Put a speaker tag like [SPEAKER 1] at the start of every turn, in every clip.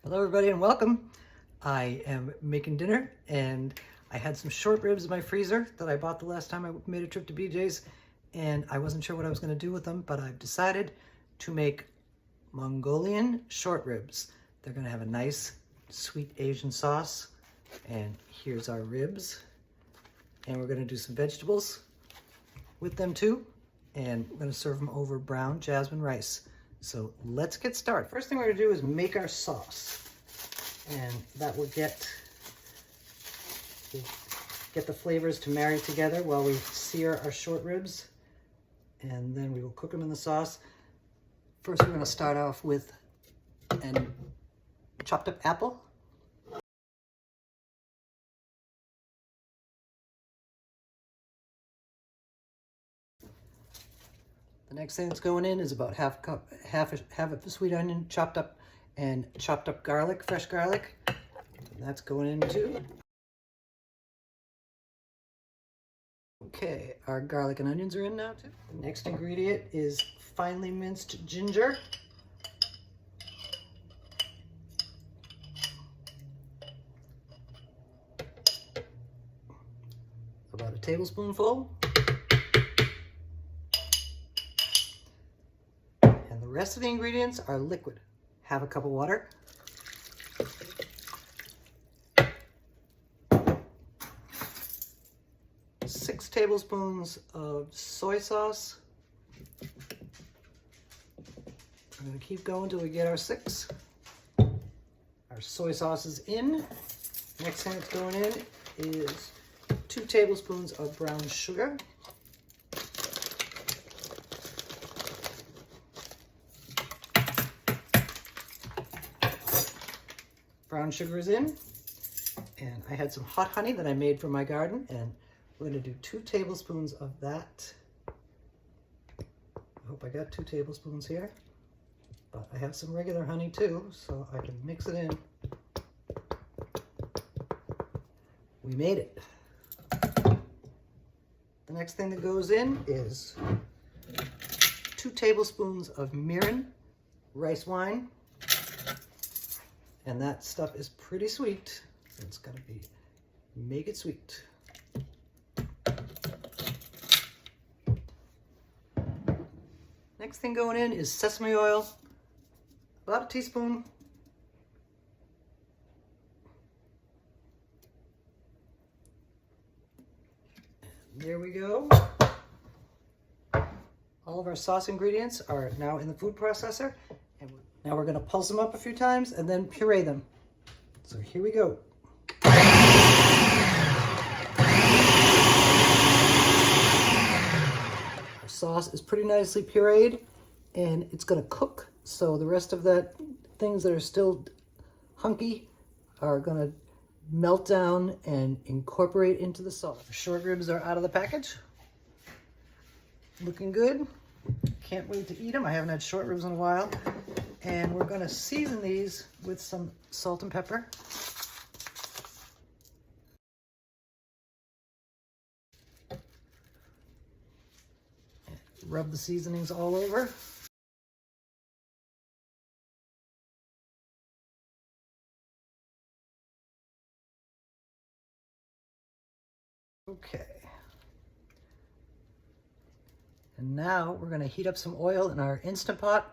[SPEAKER 1] Hello everybody and welcome. I am making dinner and I had some short ribs in my freezer that I bought the last time I made a trip to BJ's, and I wasn't sure what I was going to do with them, but I've decided to make Mongolian short ribs. They're going to have a nice sweet Asian sauce, and here's our ribs, and we're going to do some vegetables with them too, and we're going to serve them over brown jasmine rice. So let's get started. First thing we're going to do is make our sauce, and that will get the flavors to marry together while we sear our short ribs, and then we will cook them in the sauce. First, we're going to start off with a chopped up apple. The next thing that's going in is about half a sweet onion chopped up, and chopped up garlic, fresh garlic. And that's going in too. Okay, our garlic and onions are in now too. The next ingredient is finely minced ginger. About a tablespoonful. And the rest of the ingredients are liquid. Half a cup of water. Six tablespoons of soy sauce. I'm going to keep going until we get our 6. Our soy sauce is in. Next thing that's going in is 2 tablespoons of brown sugar. Brown sugar is in, and I had some hot honey that I made from my garden, and we're going to do 2 tablespoons of that. I hope I got 2 tablespoons here, but I have some regular honey too, so I can mix it in. We made it. The next thing that goes in is 2 tablespoons of mirin rice wine. And that stuff is pretty sweet. It's gotta be, make it sweet. Next thing going in is sesame oil, about a teaspoon. And there we go. All of our sauce ingredients are now in the food processor. And now we're going to pulse them up a few times and then puree them. So here we go. Our sauce is pretty nicely pureed, and it's going to cook. So the rest of the things that are still hunky are going to melt down and incorporate into the sauce. The short ribs are out of the package. Looking good. Can't wait to eat them. I haven't had short ribs in a while. And we're going to season these with some salt and pepper. Rub the seasonings all over. Okay. And now we're going to heat up some oil in our Instant Pot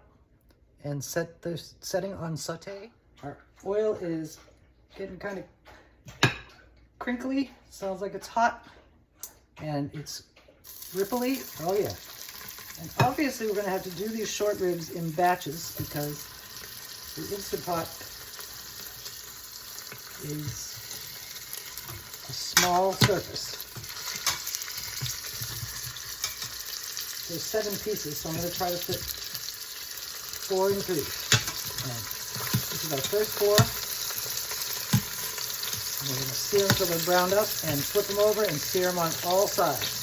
[SPEAKER 1] and set the setting on saute. Our oil is getting kind of crinkly. Sounds like it's hot, and it's ripply. Oh yeah. And obviously we're going to have to do these short ribs in batches because the Instant Pot is a small surface. There's 7 pieces, so I'm going to try to fit 4 in 3. And this is our first 4. And we're going to sear them until they're browned up and flip them over and sear them on all sides.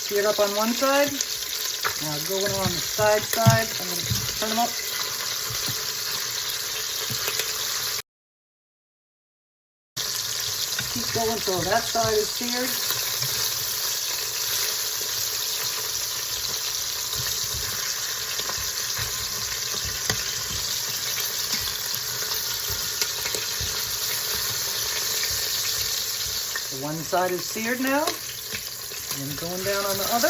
[SPEAKER 1] Seared up on one side. Now going on the side, I'm going to turn them up. Keep going until that side is seared. One side is seared now, and going down on the other.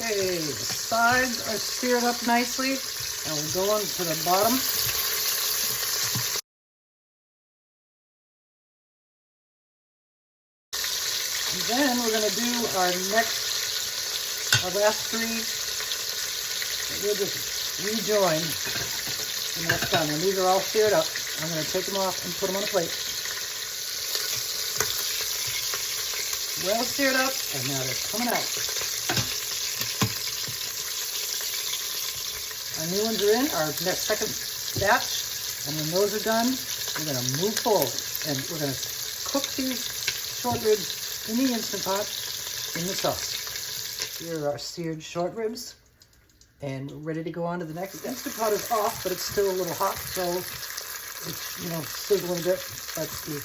[SPEAKER 1] Okay, the sides are seared up nicely, and we'll go on to the bottom. And then we're going to do our last three. We'll just rejoin when that's done. And these are all seared up. I'm going to take them off and put them on a plate. Well seared up, and now they're coming out. Our new ones are in, our next second batch, and when those are done, we're going to move forward, and we're going to cook these short ribs in the Instant Pot in the sauce. Here are our seared short ribs, and we're ready to go on to the next. The Instant Pot is off, but it's still a little hot, so it's, you know, sizzling a bit. But the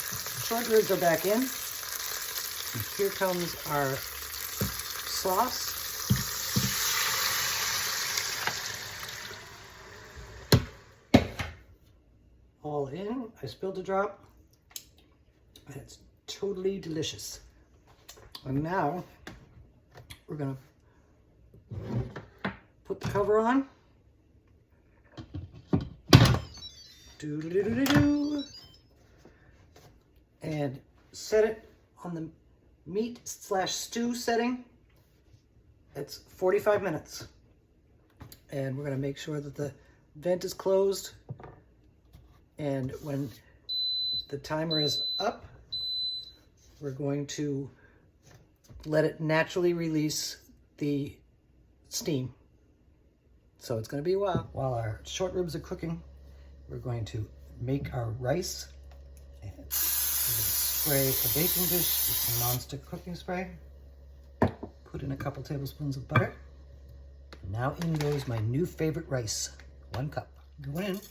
[SPEAKER 1] short ribs are back in. And here comes our sauce. All in. I spilled a drop, and it's totally delicious. And now we're gonna put the cover on. Doo-doo-doo-doo-doo. And set it on the meat/stew setting. It's 45 minutes. And we're gonna make sure that the vent is closed. And when the timer is up, we're going to let it naturally release the steam. So it's going to be a while. While our short ribs are cooking, we're going to make our rice. And we're going to spray a baking dish with some nonstick cooking spray. Put in a couple tablespoons of butter. Now in goes my new favorite rice. 1 cup. Going in.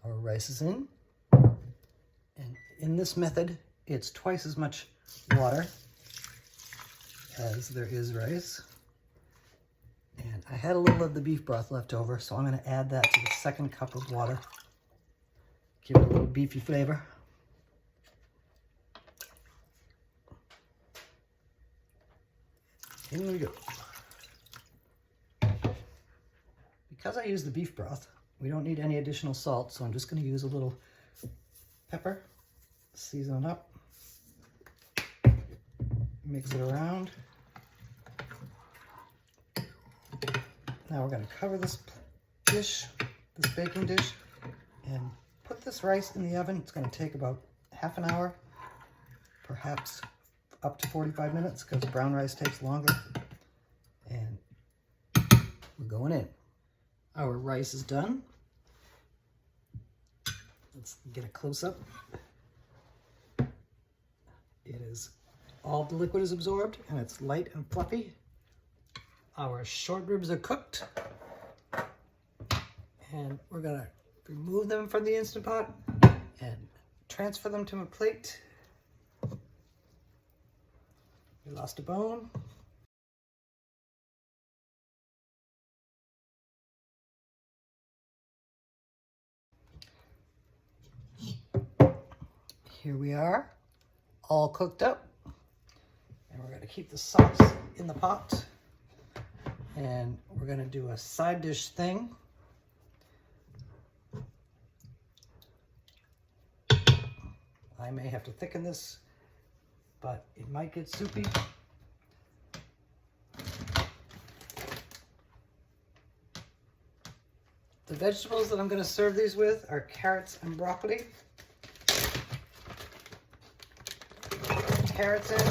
[SPEAKER 1] Our rice is in, and in this method, it's twice as much water as there is rice. And I had a little of the beef broth left over, so I'm going to add that to the second cup of water. Give it a little beefy flavor. In we go. Because I use the beef broth, we don't need any additional salt, so I'm just going to use a little pepper, season it up, mix it around. Now we're going to cover this dish, this baking dish, and put this rice in the oven. It's going to take about half an hour, perhaps up to 45 minutes, because brown rice takes longer. And we're going in. Our rice is done. Let's get a close-up. It is, all the liquid is absorbed, and it's light and fluffy. Our short ribs are cooked. And we're gonna remove them from the Instant Pot and transfer them to a plate. We lost a bone. Here we are, all cooked up. And we're gonna keep the sauce in the pot. And we're gonna do a side dish thing. I may have to thicken this, but it might get soupy. The vegetables that I'm going to serve these with are carrots and broccoli. Carrots in.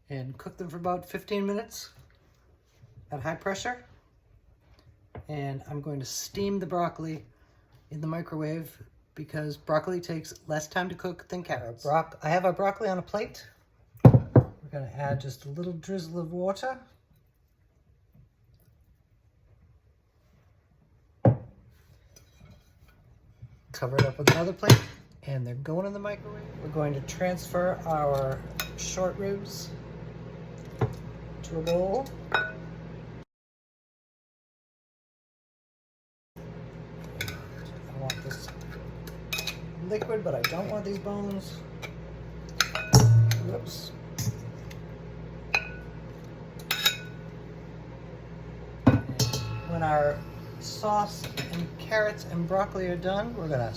[SPEAKER 1] And cook them for about 15 minutes at high pressure. And I'm going to steam the broccoli in the microwave because broccoli takes less time to cook than carrots. I have our broccoli on a plate. We're going to add just a little drizzle of water. cover it up with another plate, and they're going in the microwave. We're going to transfer our short ribs to a bowl. I want this liquid, but I don't want these bones. Whoops. When our sauce and carrots and broccoli are done, we're gonna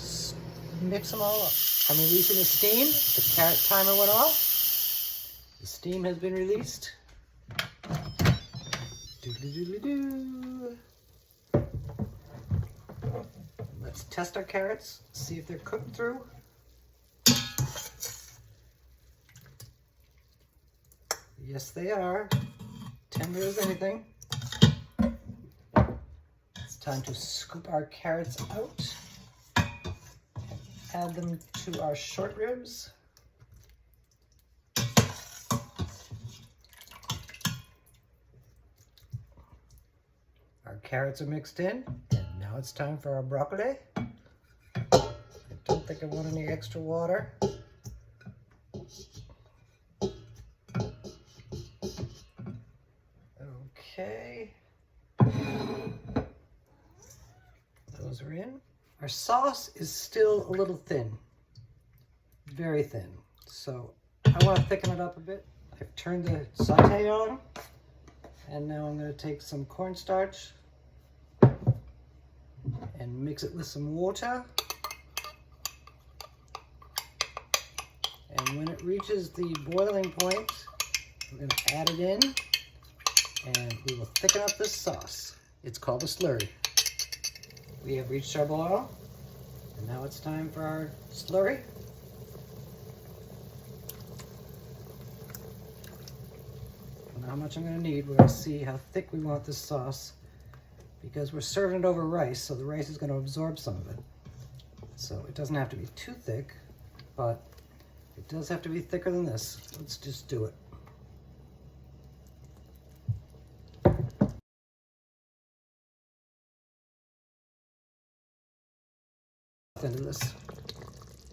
[SPEAKER 1] mix them all up. I'm releasing the steam. The carrot timer went off. The steam has been released. Doo-doo-doo-doo-doo. Let's test our carrots, see if they're cooked through. Yes, they are. Tender as anything. It's time to scoop our carrots out. Add them to our short ribs. Our carrots are mixed in, and now it's time for our broccoli. I don't think I want any extra water. Okay. Those are in. Our sauce is still a little thin, very thin. So I want to thicken it up a bit. I've turned the saute on, and now I'm going to take some cornstarch and mix it with some water. And when it reaches the boiling point, we're going to add it in, and we will thicken up this sauce. It's called a slurry. We have reached our boil, and now it's time for our slurry. I don't know how much I'm going to need. We're going to see how thick we want this sauce, because we're serving it over rice, so the rice is going to absorb some of it. So it doesn't have to be too thick, but it does have to be thicker than this. Let's just do it. Into this.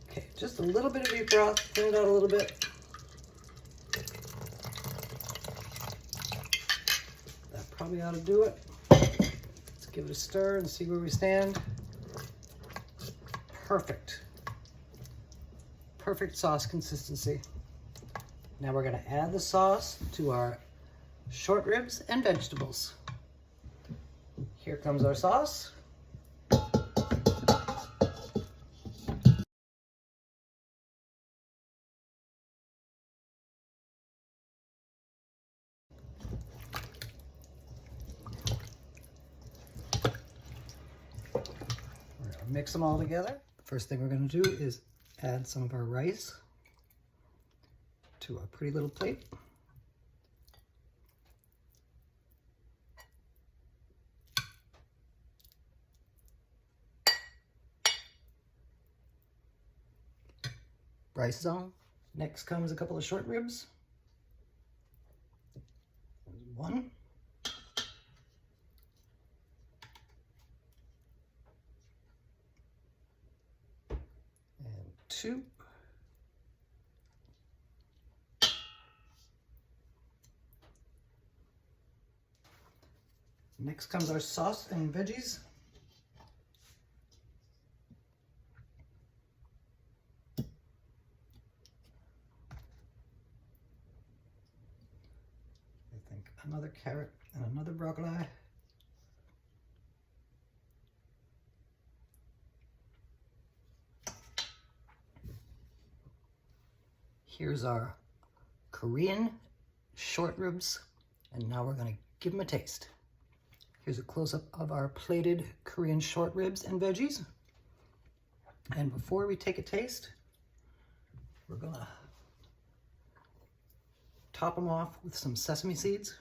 [SPEAKER 1] Okay, just a little bit of beef broth, thin it out a little bit. That probably ought to do it. Let's give it a stir and see where we stand. Perfect. Perfect sauce consistency. Now we're going to add the sauce to our short ribs and vegetables. Here comes our sauce. Mix them all together. First thing we're going to do is add some of our rice to our pretty little plate. Rice is on. Next comes a couple of short ribs. There's one. Two. Next comes our sauce and veggies. I think another carrot and another broccoli. Here's our Korean short ribs, and now we're going to give them a taste. Here's a close-up of our plated Korean short ribs and veggies. And before we take a taste, we're going to top them off with some sesame seeds.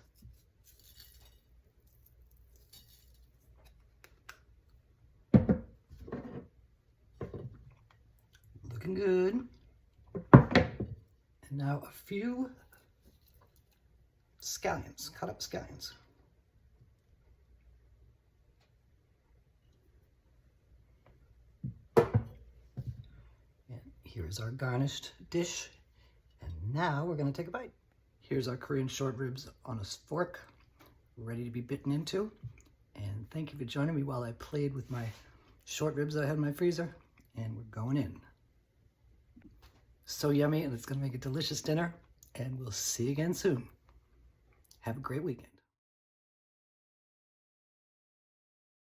[SPEAKER 1] Looking good. And now a few scallions, cut up scallions. Here's our garnished dish. And now we're gonna take a bite. Here's our Korean short ribs on a fork, ready to be bitten into. And thank you for joining me while I played with my short ribs that I had in my freezer. And we're going in. So yummy, and it's gonna make a delicious dinner. And we'll see you again soon. Have a great weekend.